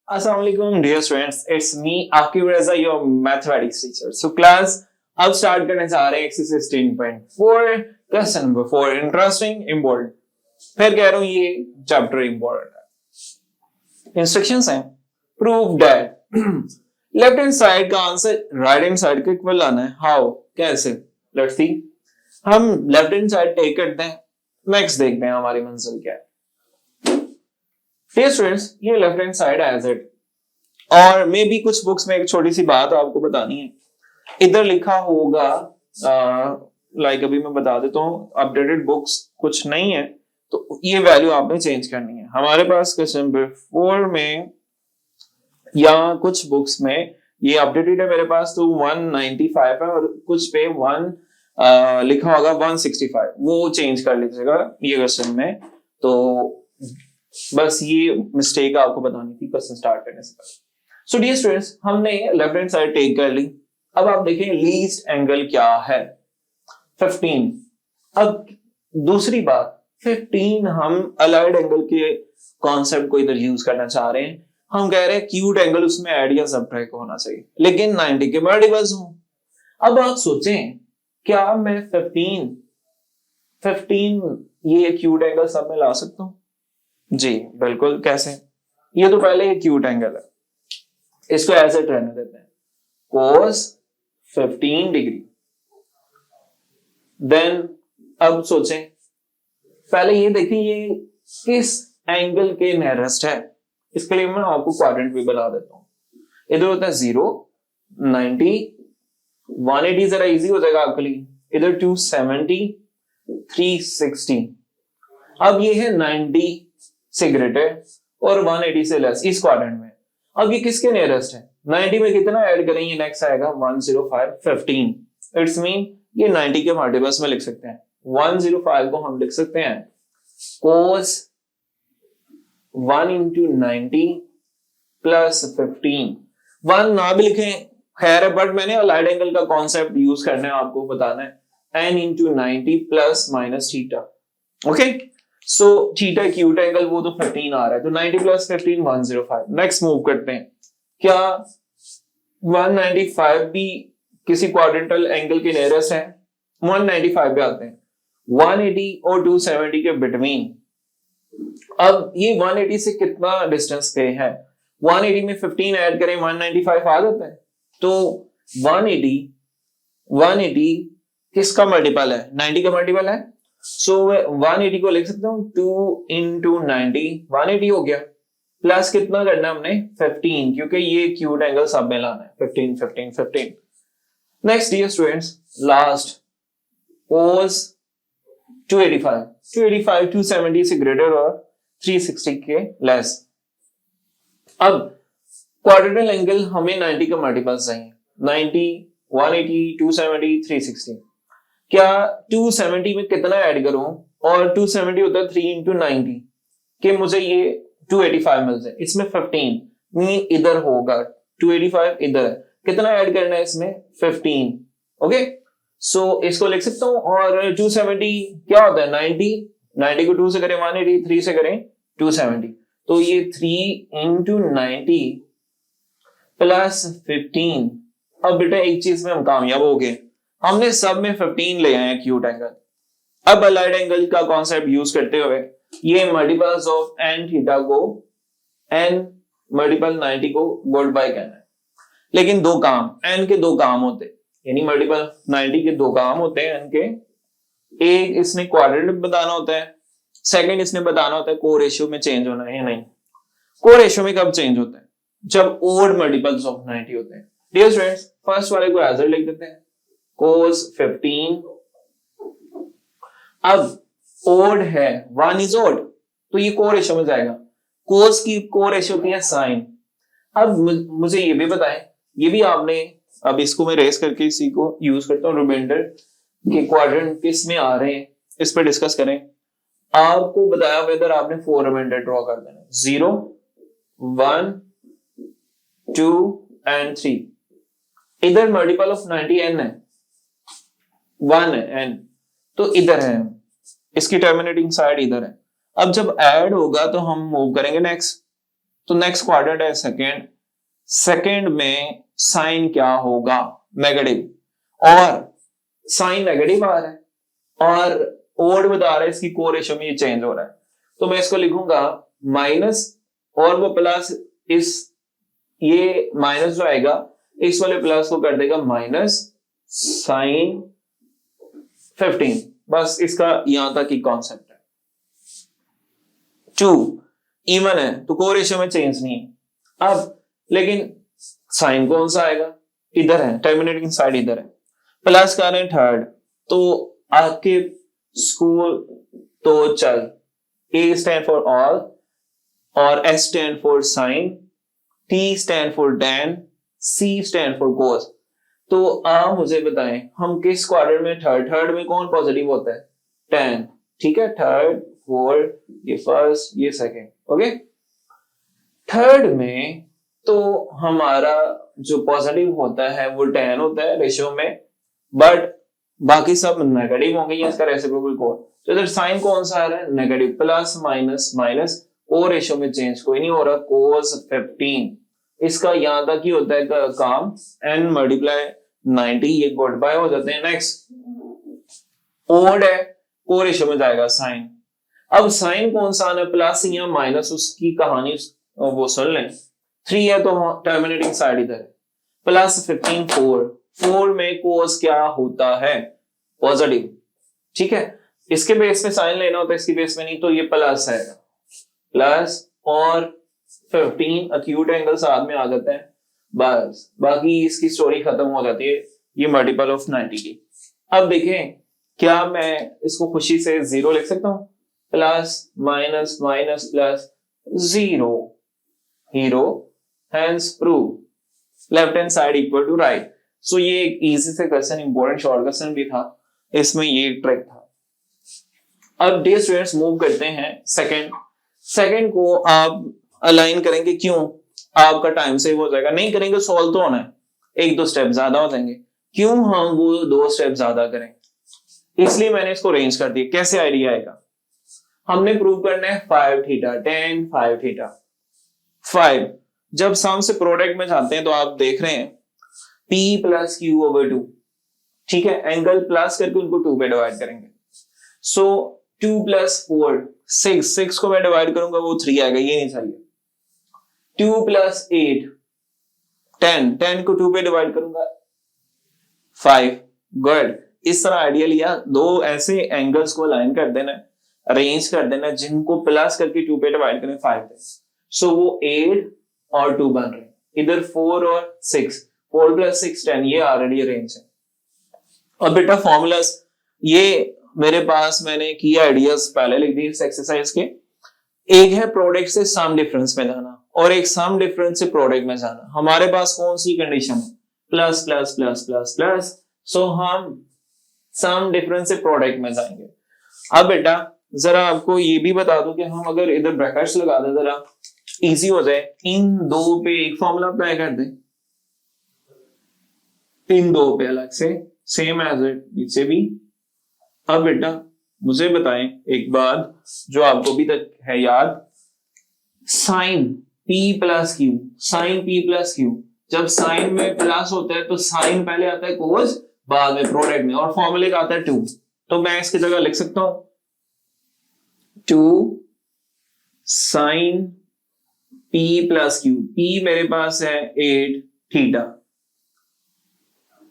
Assalamualaikum dear students, it's me Akib Reza, your mathematics teacher. So class अब start करने जा रहे हैं exercise 16.4 question number 4 interesting important. फिर कह रहा हूं ये चैप्टर इम्पोर्टेंट है। इंस्ट्रक्शंस हैं prove that left hand side का आंसर राइट हैंड साइड के इक्वल आना है। हाउ, कैसे? Let's see. हम लेफ्ट हैंड साइड टेक करते हैं, नेक्स्ट देखते हैं हमारी मंजिल क्या है। डियर स्टूडेंट्स, ये left hand side as it, और मे भी कुछ बुक्स में एक छोटी सी बात आपको बतानी है। इधर लिखा होगा लाइक अभी मैं बता देता हूँ, अपडेटेड बुक्स कुछ नहीं है तो ये वैल्यू आपने चेंज करनी है। हमारे पास क्वेश्चन नंबर 4 में या कुछ बुक्स में ये अपडेटेड है, मेरे पास तो 195 है और कुछ पे 1 लिखा होगा 165, वो चेंज कर लीजिएगा ये क्वेश्चन में। तो बस ये मिस्टेक आपको बतानी थी क्वेश्चन स्टार्ट करने से पहले। सो डियर स्टूडेंट्स, हमने लेफ्ट हैंड साइड टेक कर ली। अब आप देखें लीस्ट एंगल क्या है, 15। अब दूसरी बात, 15 हम अलाइड एंगल के कॉन्सेप्ट को इधर यूज करना चाह रहे हैं। हम कह रहे हैं क्यूट एंगल उसमें ऐड या सबट्रैक्ट होना चाहिए, लेकिन 90 के मल्टीपल्स हो। अब आप सोचें, क्या मैं 15 ये क्यूट एंगल सब में ला सकता हूं? जी बिल्कुल। कैसे? ये तो पहले ये क्यूट एंगल है, इसको ऐसे रहने देते हैं, cos 15 डिग्री। देन अब सोचें, पहले ये देखिए ये किस एंगल के नियरेस्ट है। इसके लिए मैं आपको क्वाड्रेंट भी बता देता हूं। इधर होता है 0, 90, 180 जरा इजी हो जाएगा आपके लिए। इधर 270, 360। अब ये है 90 से ग्रेटर और 180 से लेस इस क्वाड्रेंट में। अब ये किसके नियरेस्ट है? 90 में कितना ऐड करेंगे? नेक्स्ट आएगा 105, 15। इट्स मीन ये 90 के मल्टीपल्स में लिख सकते हैं। 105 को हम लिख सकते हैं cos 1 into 90 plus 15। 1 ना भी लिखें खैर है, बट मैंने अलाइड एंगल का कॉन्सेप्ट यूज करना है, आपको बताना है n into 90 plus minus theta. Okay, so theta cute angle वो तो 15 आ रहा है, तो 90 plus 15 105। नेक्स्ट मूव करते हैं, क्या 195 भी किसी क्वाड्रेंटल एंगल के नियरेस्ट है? 195 पे आते हैं, 180 और 270 के बिटवीन। अब ये 180 से कितना डिस्टेंस पे है? 180 में 15 ऐड करें 195 आ जाता है। तो 180 किसका मल्टीपल है? 90 का मल्टीपल है। सो 180 को लिख सकता हूं 2 into 90, 180 हो गया। प्लस कितना करना है हमने? 15, क्योंकि ये क्यूट एंगल सब में लाना है। 15, 15, 15। Next dear students, last cos 285, 270 से ग्रेटर और 360 के लेस। अब क्वाड्रेंटल एंगल हमें 90 का मल्टीपल चाहिए, 90, 180, 270, 360। क्या 270 में कितना ऐड करूं? और 270 होता है 3 into 90 कि मुझे ये 285 मिल जाए। इसमें 15 इधर होगा, 285 इधर है, कितना ऐड करना है इसमें? 15। ओके, सो इसको लिख सकता हूं। और 270 क्या होता है? 90 को 2 से करें 180, 3 से करें 270, तो ये 3 into 90 प्लस 15। अब बेटा एक चीज में हम कामयाब हो गए, हमने सब में 15 ले आए हैं क्यूट एंगल। अब अलाइड एंगल का कॉन्सेप्ट यूज करते हुए ये मल्टीपल्स ऑफ एन थीटा को एन मल्टीपल 90 को गुड बाय कहना है। लेकिन दो काम, एन के दो काम होते हैं, यानी मल्टीपल 90 के दो काम होते हैं एन के। एक इसने क्वाड्रेंट बताना होता है, सेकंड इसने बताना होता है को रेशियो में चेंज होना है या नहीं। को रेशियो में कब चेंज होता है? जब ओड मल्टीपल्स ऑफ 90 होते हैं। डियर स्टूडेंट्स, फर्स्ट वाले को एज लिख देते हैं cos 15। अब ओड है, 1 is odd, तो ये को रेशियो में जाएगा। cos की को रेशियो होती है साइन। अब मुझे ये भी बताएं, ये भी आपने, अब इसको मैं रेस करके इसी को यूज करता हूं, रिमाइंडर के क्वाड्रेंट किस में आ रहे हैं इस पर डिस्कस करें। आपको बताया वेदर आपने 4 रिमाइंडर ड्रॉ कर देना, 0, 1, 2 and 3। इधर मल्टीपल ऑफ 90 n है, 1 है n, तो इधर है, इसकी टर्मिनेटिंग साइड इधर है। अब जब ऐड होगा तो हम मूव करेंगे नेक्स्ट, तो नेक्स्ट क्वाड्रेंट है सेकेंड, सेकेंड में साइन क्या होगा, नेगेटिव, और साइन नेगेटिव आ रहा है और ओड बता रहा है इसकी को रेशियो में ये चेंज हो रहा है, तो मैं इसको लिखूंगा माइनस और वो प्लस, इस ये माइनस जो आएगा इस वाले प्लस को कर देगा माइनस साइन 15। बस इसका यहां तक ही कॉन्सेप्ट है। 2 इवन है तो को रेशियो में चेंज नहीं है। अब लेकिन साइन कौन सा आएगा, इधर है, टर्मिनेटिंग साइड इधर है, प्लस कर रहे हैं थर्ड, तो आपके स्कूल तो चल, A स्टैंड फॉर ऑल और S stand for sine, T stand for tan, C stand for cos. तो आप मुझे बताएं हम किस क्वाड्रेंट में, थर्ड में कौन पॉजिटिव होता है, टैन, ठीक है, थर्ड फोर्थ, ये फर्स्ट ये सेकंड, ओके। थर्ड में तो हमारा जो पॉजिटिव होता है वो टैन होता है रेशियो में, बट बाकी सब नेगेटिव होंगे, इसका रेसिप्रोकल कोड। तो इधर साइन कौन सा आ रहा है, नेगेटिव, प्लस माइनस माइनस, को रेशियो में चेंज कोई नहीं हो रहा, कोस 15, इसका यहां तक ही होता है काम, n मल्टीप्लाई 90, ये गुड बाय हो जाते हैं। नेक्स्ट ओड है, को रेशियो में जाएगा साइन। अब साइन कौन सा आना है, प्लस या माइनस, उसकी कहानी वो सुन लें। 3 है तो टर्मिनेटिंग साइड इधर है, प्लस 15 4 में कोस क्या होता है, पॉजिटिव, ठीक है। इसके बेस में साइन लेना होता है, इसकी बेस में नहीं, तो ये प्लस है, प्लस और 15 अक्यूट एंगल साथ में आ जाते हैं, बस बाकी इसकी स्टोरी खत्म हो जाती है, ये मल्टीपल ऑफ 90 की। अब देखें क्या मैं इसको खुशी से 0 लिख सकता हूं, plus minus minus plus 0, zero hence proved left hand side equal to right. So ये एक इजी से क्वेश्चन, इंपॉर्टेंट शॉर्ट क्वेश्चन भी था, इसमें ये ट्रिक था। अब डियर स्टूडेंट्स मूव करते हैं सेकंड को आप अलाइन करेंगे, क्यों, आपका टाइम सेव हो जाएगा, नहीं करेंगे सॉल्व तो होना है, 1-2 स्टेप ज्यादा हो जाएंगे, क्यों हम वो 2 स्टेप ज्यादा करें, इसलिए मैंने इसको रेंज कर दिया। कैसे आइडिया आएगा, हमने प्रूव करना है 5 थीटा 10 5 थीटा 5, जब सम से प्रोडक्ट में जाते हैं तो आप देख रहे हैं P प्लस Q ओवर 2, ठीक है, एंगल प्लस करके उनको 2 पे डिवाइड करेंगे, सो 2 प्लस 4 6 को मैं डिवाइड करूंगा वो 3 आएगा, ये नहीं चाहिए। 2 प्लस 8 10 को 2 पे डिवाइड करूंगा 5, गुड। इस तरह आइडिया लिया, 2 ऐसे एंगल्स को अलाइन कर देना, अरेंज कर देना, जिनको प्लस करके 2 पे डिवाइड करें 5 पे, सो वो 8 और 2 बन रहे हैं, इधर 4 और 6, 4 प्लस 6 10, ये ऑलरेडी अरेंज है। और बेटा फॉर्मूलास ये मेरे पास मैंने किया, आइडियाज पहले लिख दिए इस एक्सरसाइज के, एक है प्रोडक्ट से सम डिफरेंस में जाना और एक सम डिफरेंस से प्रोडक्ट में जाना। हमारे पास कौन सी कंडीशन है, plus plus plus plus plus, so हम सम डिफरेंस से प्रोडक्ट में जाएंगे। अब बेटा जरा आपको ये भी बता दूं कि हम अगर इधर ब्रैकेट्स लगा दें जरा इजी हो जाए, इन 2 पे एक फॉर्मूला अप्लाई कर दें, इन 2 पे अलग से, सेम एज इट नीचे भी। अब बेटा मुझे बताएं एक बात जो आपको भी तक है याद, sine P plus Q, sine P plus Q, जब साइन में प्लस होता है तो साइन पहले आता है कोस, बाद में प्रोडक्ट में, और फॉर्मूले का आता है 2, तो मैं इसकी जगह लिख सकता हूं 2 sine P plus Q, P मेरे पास है 8 थीटा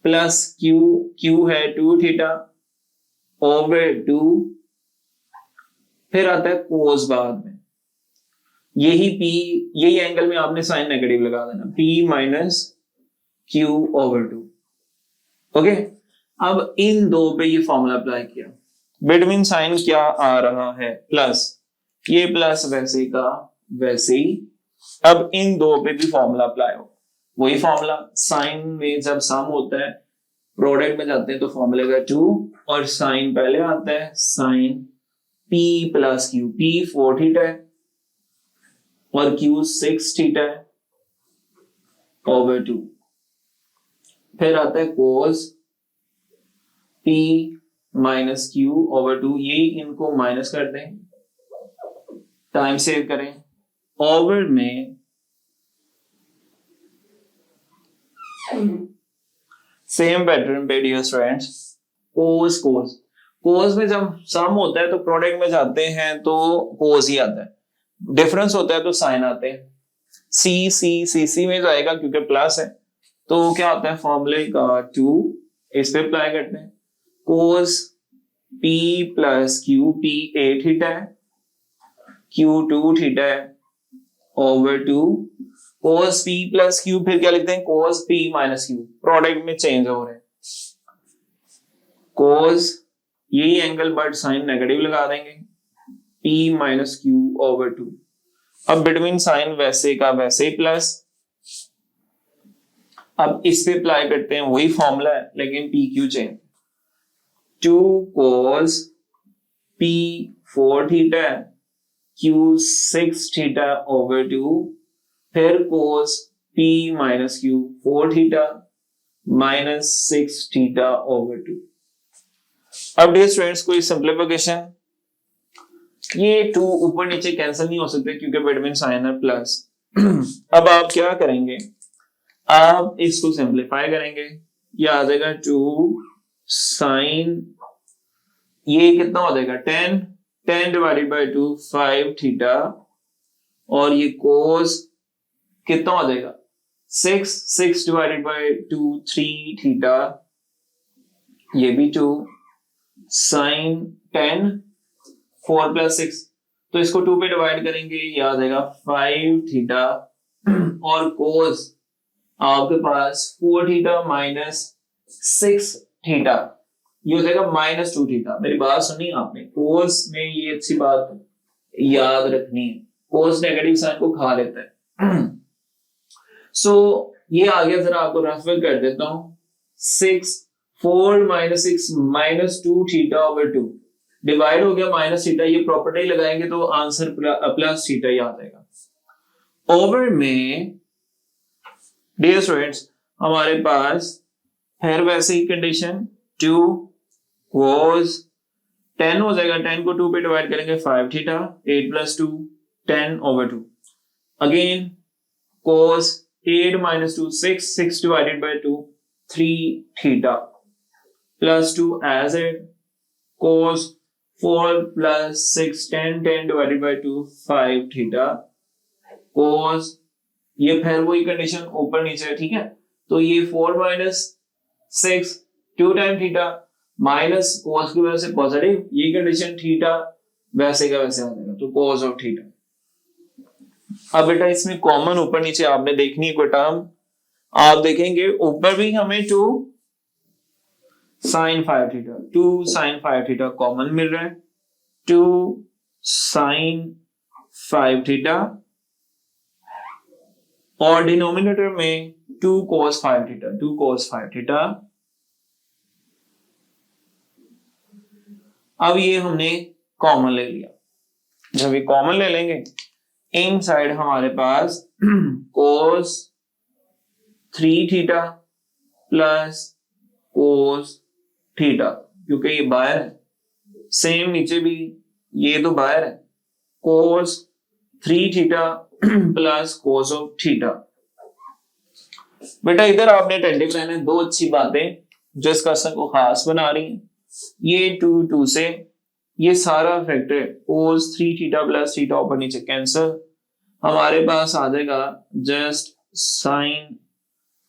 प्लस Q है 2 थीटा ओवर 2, फिर आता है कोस बाद में, यही P, यही एंगल में आपने साइन नेगेटिव लगा देना, P minus Q over 2, okay. अब इन 2 पे ये फॉर्मूला अप्लाई किया, बिटवीन साइन क्या आ रहा है, प्लस, ये प्लस वैसे का वैसे ही। अब इन 2 पे भी फॉर्मूला अप्लाई हो, वही फॉर्मूला, साइन में जब सम होता है प्रोडक्ट में जाते हैं तो फॉर्मूले का 2, और साइन पहले आता है, sine P plus Q, P 4 theta है और Q 6 थीटा है ओवर 2, फिर आता है cos P minus Q over two, ये इनको माइनस कर दें, टाइम सेव करें, ओवर में सेम पैटर्न पे dear students, cos cos cos में जब सम होता है तो प्रोडक्ट में जाते हैं तो कोस ही आता है, डिफरेंस होता है तो साइन आते हैं, सी सी सी सी में जाएगा क्योंकि प्लस है, तो क्या होता है फॉर्मूले का 2 इस पे अप्लाई करते हैं, cos P plus Q, P A theta है, क्यू 2 थीटा है, over 2 cos P plus Q, फिर क्या लिखते हैं cos P minus Q, product में चेंज हो रहे हैं, कोस यही एंगल बट साइन नेगेटिव लगा देंगे, पी माइनस क्यू ओवर 2, अब बिटवीन साइन वैसे का वैसे ही प्लस, अब इस पे अप्लाई करते हैं वही फॉर्मूला है लेकिन P Q change, 2 cos p 4 theta q 6 theta over 2, फिर cos p minus Q 4 theta minus 6 theta over 2। अब डियर स्टूडेंट्स कोई सिंप्लीफिकेशन, ये 2 ऊपर नीचे कैंसिल नहीं हो सकते क्योंकि बिटवीन साइन है प्लस। अब आप क्या करेंगे, आप इसको सिंप्लीफाई करेंगे, ये आ जाएगा 2 साइन, ये कितना हो जाएगा 10 डिवाइडेड बाय 2 5 थीटा, और ये कोस कितना हो जाएगा 6 डिवाइडेड बाय 2 3 थीटा, ये भी 2 साइन 10 4 प्लस 6, तो इसको 2 पे डिवाइड करेंगे, ये आ जाएगा 5 थीटा, और कोस आपके पास 4 थीटा माइनस 6 थीटा, ये हो जाएगा माइनस 2 थीटा। मेरी बात सुनी आपने, कोस में ये अच्छी बात याद रखनी है, कोस नेगेटिव साइन को खा लेता है। सो ये आ गया, जरा आपको रफल कर देता हूं, 4 minus 6 minus 2 theta over 2 divide हो गया माइनस थीटा, ये प्रॉपर्टी लगाएंगे तो आंसर प्लस थीटा ही आ जाएगा। ओवर में डियर स्टूडेंट्स हमारे पास फिर वैसे ही कंडीशन, 2 cos 10 हो जाएगा, 10 को 2 पे डिवाइड करेंगे 5 theta, 8 plus 2 10 over 2, again cos 8 minus 2 6 divided by 2 3 theta plus 2 as it, cos 4 plus 6 10 divided by 2 5 theta, cos ये फिर वही कंडीशन ऊपर नीचे है, ठीक है, तो ये 4 minus 6 2 time theta minus cos की वजह से पॉजिटिव, ये कंडीशन थीटा वैसे का वैसे आ जाएगा, तो cos ऑफ थीटा। अब बेटा इसमें कॉमन ऊपर नीचे आपने देखनी है कोई टर्म, आप देखेंगे ऊपर भी हमें 2 sine 5 theta, 2 sine 5 theta common मिल रहा है, 2 साइन 5 थीटा, और डिनोमिनेटर में 2 cos 5 थीटा, 2 cos 5 थीटा। अब ये हमने कॉमन ले लिया, जब ये कॉमन ले लेंगे इन साइड हमारे पास cos 3 theta plus cos theta, क्योंकि ये बाहर है, सेम नीचे भी ये तो बाहर है, cos 3 theta plus cos of theta. बेटा इधर आपने अटेंटिव रहना है, दो अच्छी बातें जो इस क्वेश्चन को खास बना रही हैं, ये 2 से ये सारा factor cos 3 theta plus theta ऊपर नीचे कैंसिल, हमारे पास आ जाएगा जस्ट साइन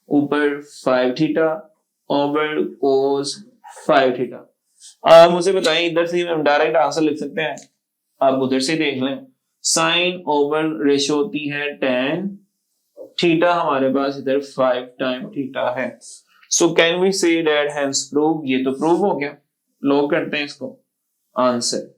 ऊपर 5 थीटा ओवर cos 5 थीटा। आप मुझे बताएं, इधर से हम डायरेक्ट आंसर लिख सकते हैं, आप उधर से देख लें, साइन ओवर रेशियो होती है 10, थीटा हमारे पास इधर 5 टाइम थीटा है, so can we say that hence prove, ये तो प्रूव हो गया, लॉक करते हैं इसको, आंसर